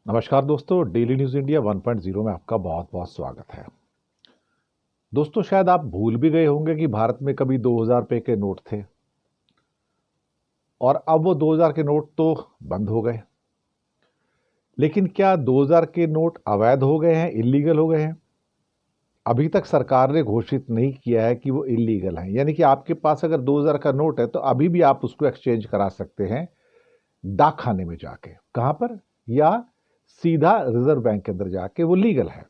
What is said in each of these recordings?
नमस्कार दोस्तों, daily news India 1.0 में आपका बहुत बहुत स्वागत है। दोस्तों, शायद आप भूल भी गए होंगे कि भारत में कभी 2000 रुपए के नोट थे और अब वो 2000 के नोट तो बंद हो गए। लेकिन क्या 2000 के नोट अवैध हो गए हैं, इलीगल हो गए हैं? अभी तक सरकार ने घोषित नहीं किया है कि वो इलीगल हैं। यानी कि आपके पास अगर 2000 का नोट है तो अभी भी आप उसको एक्सचेंज करा सकते हैं डाक खाने में जाके। कहाँ पर? या सीधा रिजर्व बैंक के अंदर जाके, वो लीगल है।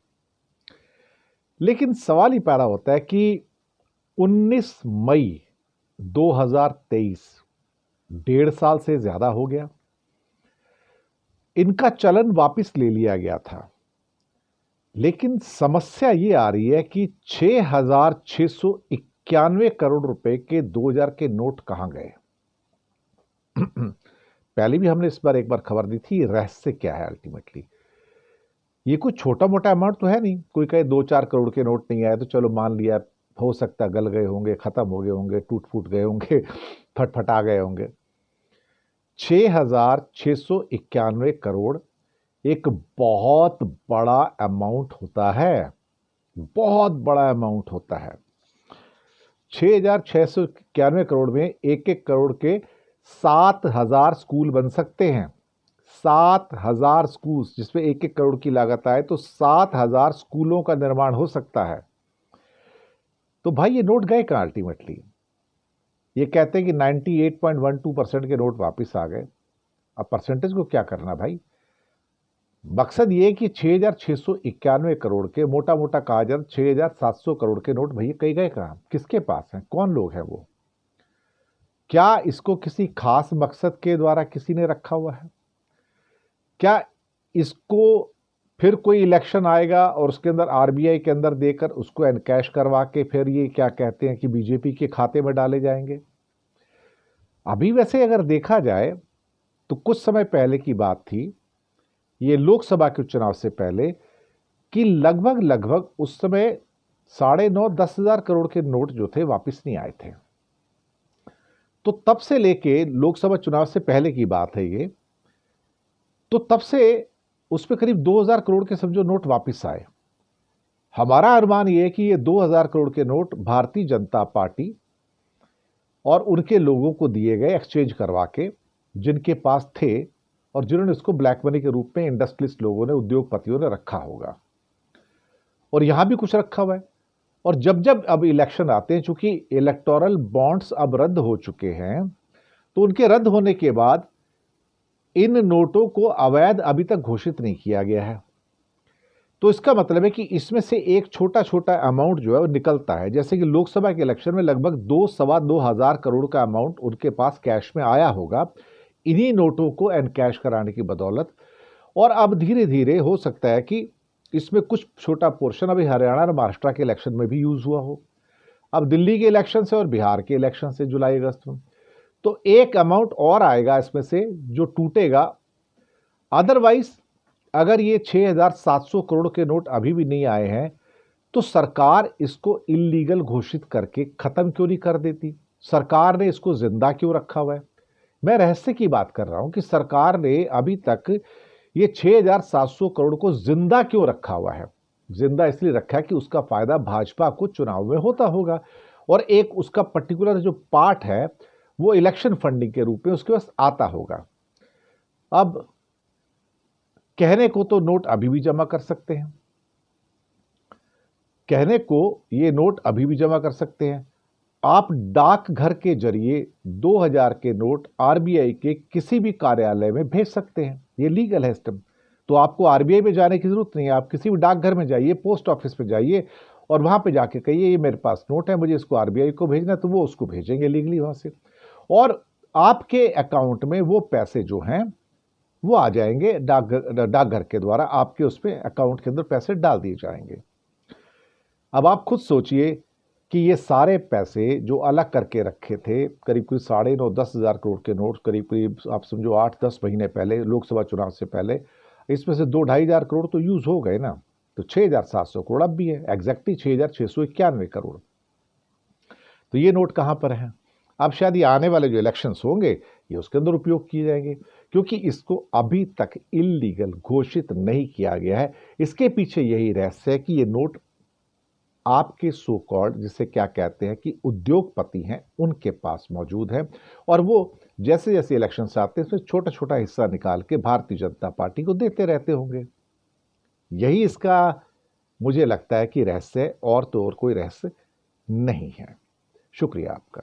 लेकिन सवाल ही पैदा होता है कि 19 मई 2023, 1.5 साल से ज्यादा हो गया, इनका चलन वापस ले लिया गया था। लेकिन समस्या ये आ रही है कि 6,691 करोड़ रुपए के 2000 के नोट कहां गए। पहले भी हमने इस बार एक बार खबर दी थी। रहस्य क्या है? अल्टीमेटली ये कोई छोटा मोटा अमाउंट तो है नहीं। कोई कहे 2-4 करोड़ के नोट नहीं आए तो चलो मान लिया, हो सकता है गल गए होंगे, खत्म हो गए होंगे, टूट फूट गए होंगे, फटफटा गए होंगे। 6,691 करोड़ एक बहुत बड़ा अमाउंट होता है, बहुत बड़ा अमाउंट होता है। 6,691 करोड़ में एक एक करोड़ के 7,000 स्कूल बन सकते हैं। 7,000 स्कूल, जिसमें एक एक करोड़ की लागत आए तो 7,000 स्कूलों का निर्माण हो सकता है। तो भाई ये नोट गए कहां अल्टीमेटली? ये कहते हैं कि 98.12% के नोट वापस आ गए। अब परसेंटेज को क्या करना भाई? मकसद ये है कि 6,691 करोड़ के, मोटा मोटा कहा जाए 6,700 करोड़ के नोट भैया कहीं गए कहां? किसके पास हैं? कौन लोग हैं वो? क्या इसको किसी खास मकसद के द्वारा किसी ने रखा हुआ है? क्या इसको फिर कोई इलेक्शन आएगा और उसके अंदर आरबीआई के अंदर देकर उसको एनकैश करवा के फिर ये क्या कहते हैं कि बीजेपी के खाते में डाले जाएंगे? अभी वैसे अगर देखा जाए तो कुछ समय पहले की बात थी, ये लोकसभा के चुनाव से पहले, कि लगभग लगभग उस समय 9,500-10,000 करोड़ के नोट जो थे वापस नहीं आए थे। तो तब से लेके लोकसभा चुनाव से पहले की बात है ये, तो तब से उस पर करीब 2,000 करोड़ के समझो नोट वापस आए। हमारा अनुमान ये है कि ये 2,000 करोड़ के नोट भारतीय जनता पार्टी और उनके लोगों को दिए गए एक्सचेंज करवा के, जिनके पास थे और जिन्होंने इसको ब्लैक मनी के रूप में इंडस्ट्रियलिस्ट लोगों ने, उद्योगपतियों ने रखा होगा। और यहां भी कुछ रखा हुआ है। और जब जब अब इलेक्शन आते हैं, चूंकि इलेक्टोरल बॉन्ड्स अब रद्द हो चुके हैं, तो उनके रद्द होने के बाद इन नोटों को अवैध अभी तक घोषित नहीं किया गया है। तो इसका मतलब है कि इसमें से एक छोटा छोटा अमाउंट जो है वो निकलता है। जैसे कि लोकसभा के इलेक्शन में लगभग 2-2.25 करोड़ का अमाउंट उनके पास कैश में आया होगा, इन्हीं नोटों को एनकैश कराने की बदौलत। और अब धीरे धीरे हो सकता है कि इसमें कुछ छोटा पोर्शन अभी हरियाणा और महाराष्ट्र के इलेक्शन में भी यूज हुआ हो, अब दिल्ली के इलेक्शन से और बिहार के इलेक्शन से जुलाई अगस्त में। तो एक अमाउंट और आएगा इसमें से जो टूटेगा। अदरवाइज अगर ये 6,700 करोड़ के नोट अभी भी नहीं आए हैं तो सरकार इसको इलीगल घोषित करके खत्म क्यों नहीं कर देती? सरकार ने इसको जिंदा क्यों रखा हुआ है? मैं रहस्य की बात कर रहा हूं कि सरकार ने अभी तक ये 6,700 करोड़ को जिंदा क्यों रखा हुआ है? जिंदा इसलिए रखा है कि उसका फायदा भाजपा को चुनाव में होता होगा और एक उसका पर्टिकुलर जो पार्ट है वो इलेक्शन फंडिंग के रूप में उसके पास आता होगा। अब कहने को तो नोट अभी भी जमा कर सकते हैं, कहने को ये नोट अभी भी जमा कर सकते हैं। आप डाक घर के जरिए 2,000 के नोट आरबीआई के किसी भी कार्यालय में भेज सकते हैं, ये लीगल है सिस्टम। तो आपको आरबीआई में जाने की जरूरत नहीं है। आप किसी भी डाकघर में जाइए, पोस्ट ऑफिस में जाइए और वहां पे जाके कहिए ये मेरे पास नोट है, मुझे इसको आरबीआई को भेजना है, तो वो उसको भेजेंगे लीगली वहां से। और आपके अकाउंट में वो पैसे जो हैं वो आ जाएंगे डाकघर के द्वारा, आपके उस पे अकाउंट के अंदर पैसे डाल दिए जाएंगे। अब आप खुद सोचिए कि ये सारे पैसे जो अलग करके रखे थे, करीब करीब 9,500-10,000 करोड़ के नोट, करीब करीब आप समझो 8-10 महीने पहले, लोकसभा चुनाव से पहले, इसमें से 2-2.5 करोड़ तो यूज हो गए ना। तो 6,700 करोड़ अब भी है, एग्जैक्टली 6,691 करोड़। तो ये नोट कहां पर हैं? अब शायद ये आने वाले जो इलेक्शंस होंगे ये उसके अंदर उपयोग किए जाएंगे, क्योंकि इसको अभी तक इल्लीगल घोषित नहीं किया गया है। इसके पीछे यही रहस्य है कि ये नोट आपके सो कॉल्ड, जिसे क्या कहते हैं कि उद्योगपति हैं, उनके पास मौजूद है और वो जैसे जैसे इलेक्शन आते हैं उसमें छोटा छोटा हिस्सा निकाल के भारतीय जनता पार्टी को देते रहते होंगे। यही इसका मुझे लगता है कि रहस्य, और तो और कोई रहस्य नहीं है। शुक्रिया आपका।